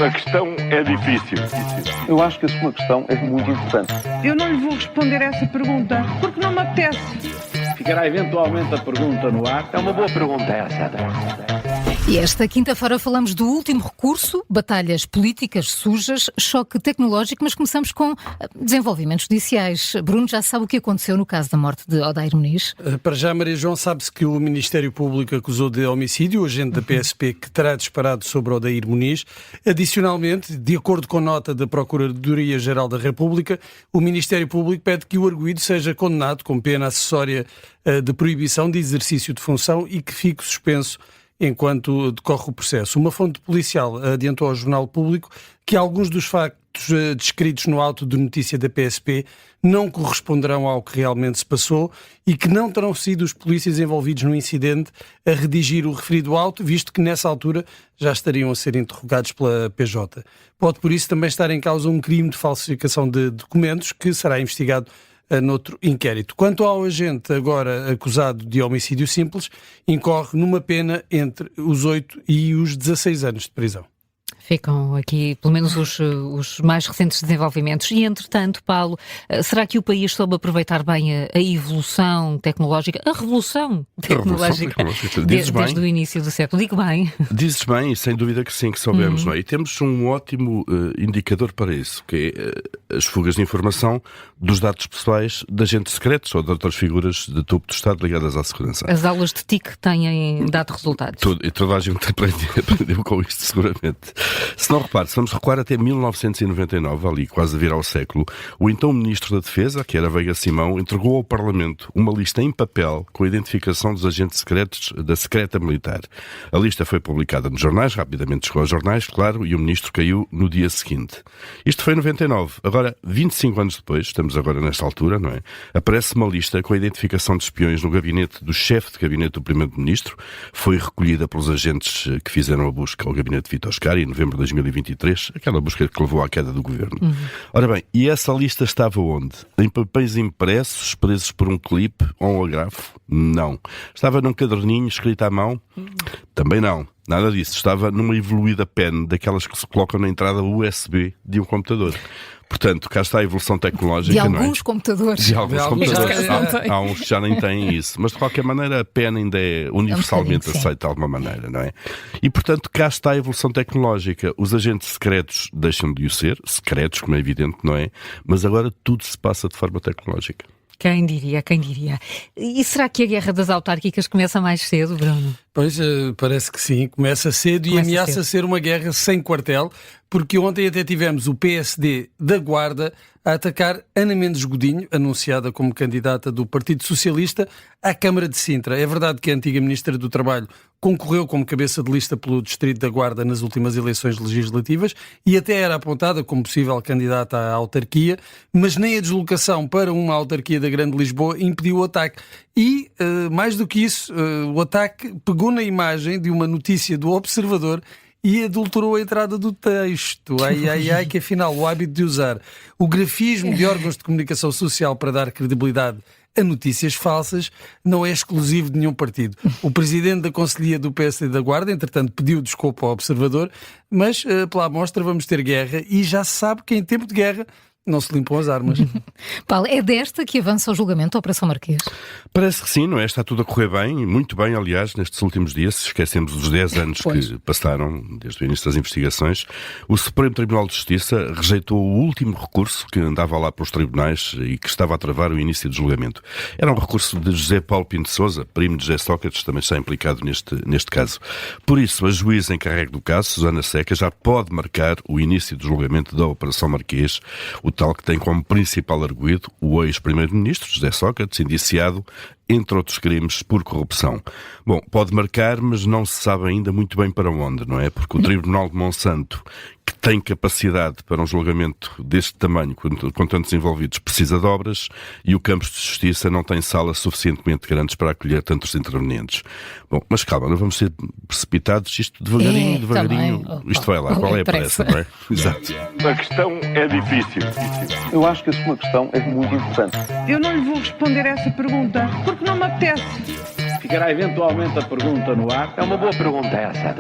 A questão é difícil. Eu acho que a sua questão é muito importante. Eu não lhe vou responder essa pergunta porque não me apetece. Ficará eventualmente a pergunta no ar. É uma boa pergunta essa. E esta quinta-feira falamos do último recurso, batalhas políticas sujas, choque tecnológico, mas começamos com desenvolvimentos judiciais. Bruno, já sabe o que aconteceu no caso da morte de Odair Muniz? Para já, Maria João, sabe-se que o Ministério Público acusou de homicídio o agente da PSP que terá disparado sobre Odair Muniz. Adicionalmente, de acordo com nota da Procuradoria-Geral da República, o Ministério Público pede que o arguido seja condenado com pena acessória de proibição de exercício de função e que fique suspenso enquanto decorre o processo. Uma fonte policial adiantou ao Jornal Público que alguns dos factos descritos no auto de notícia da PSP não corresponderão ao que realmente se passou e que não terão sido os polícias envolvidos no incidente a redigir o referido auto, visto que nessa altura já estariam a ser interrogados pela PJ. Pode por isso também estar em causa um crime de falsificação de documentos que será investigado noutro inquérito. Quanto ao agente agora acusado de homicídio simples, incorre numa pena entre os 8 e os 16 anos de prisão. Ficam aqui, pelo menos, os mais recentes desenvolvimentos. E, entretanto, Paulo, será que o país soube aproveitar bem a evolução tecnológica, a revolução tecnológica desde o início do século? Digo bem. Dizes bem, sem dúvida que sim, que soubemos, não é? E temos um ótimo indicador para isso, que é as fugas de informação dos dados pessoais de agentes secretos ou de outras figuras de topo do Estado ligadas à segurança. As aulas de TIC têm dado resultados. E toda a gente aprendeu com isto, seguramente. Se não repare, se vamos recuar até 1999, ali quase a virar ao século, o então Ministro da Defesa, que era Veiga Simão, entregou ao Parlamento uma lista em papel com a identificação dos agentes secretos da Secreta Militar. A lista foi publicada nos jornais, rapidamente chegou aos jornais, claro, e o Ministro caiu no dia seguinte. Isto foi em 99. Agora, 25 anos depois, estamos agora nesta altura, não é? Aparece uma lista com a identificação de espiões no gabinete do chefe de gabinete do Primeiro-Ministro. Foi recolhida pelos agentes que fizeram a busca ao gabinete de Vítor Scari, em novembro de 2023, aquela busca que levou à queda do governo. Ora bem, e essa lista estava onde? Em papéis impressos, presos por um clipe ou um agrafo? Não. Estava num caderninho escrito à mão? Também não. Nada disso. Estava numa evoluída pen, daquelas que se colocam na entrada USB de um computador. Portanto, cá está a evolução tecnológica. De alguns computadores. De alguns computadores. Há uns que já nem têm isso. Mas, de qualquer maneira, a pen ainda é universalmente aceita de alguma maneira, não é? E, portanto, cá está a evolução tecnológica. Os agentes secretos deixam de o ser, secretos, como é evidente, não é? Mas agora tudo se passa de forma tecnológica. Quem diria, quem diria. E será que a guerra das autárquicas começa mais cedo, Bruno? Pois, parece que sim, começa cedo e ameaça ser uma guerra sem quartel, porque ontem até tivemos o PSD da Guarda a atacar Ana Mendes Godinho, anunciada como candidata do Partido Socialista à Câmara de Sintra. É verdade que a antiga Ministra do Trabalho concorreu como cabeça de lista pelo Distrito da Guarda nas últimas eleições legislativas e até era apontada como possível candidata à autarquia, mas nem a deslocação para uma autarquia da Grande Lisboa impediu o ataque. E, mais do que isso, o ataque pegou na imagem de uma notícia do Observador e adulterou a entrada do texto. Ai, que afinal o hábito de usar o grafismo de órgãos de comunicação social para dar credibilidade a notícias falsas não é exclusivo de nenhum partido. O presidente da Conselhia do PSD da Guarda, entretanto, pediu desculpa ao Observador, mas pela amostra vamos ter guerra e já se sabe que em tempo de guerra não se limpam as armas. Paulo, é desta que avança o julgamento da Operação Marquês? Parece que sim, não é? Está tudo a correr bem, muito bem, aliás, nestes últimos dias, se esquecemos dos 10 anos que passaram desde o início das investigações. O Supremo Tribunal de Justiça rejeitou o último recurso que andava lá pelos tribunais e que estava a travar o início do julgamento. Era um recurso de José Paulo Pinto de Sousa, primo de José Sócrates, também está implicado neste caso. Por isso, a juíza encarregue do caso, Susana Seca, já pode marcar o início do julgamento da Operação Marquês, o tal que tem como principal arguido o ex-primeiro-ministro, José Sócrates, indiciado, entre outros crimes, por corrupção. Bom, pode marcar, mas não se sabe ainda muito bem para onde, não é? Porque o Tribunal de Monsanto, que tem capacidade para um julgamento deste tamanho, com tantos envolvidos, precisa de obras, e o Campos de Justiça não tem salas suficientemente grandes para acolher tantos intervenientes. Bom, mas calma, não vamos ser precipitados, isto devagarinho, isto vai lá, qual é a pressa, não é? Exato. A questão é difícil. Eu acho que a sua questão é muito importante. Eu não lhe vou responder essa pergunta porque não me apetece. Ficará eventualmente a pergunta no ar. É uma boa pergunta essa.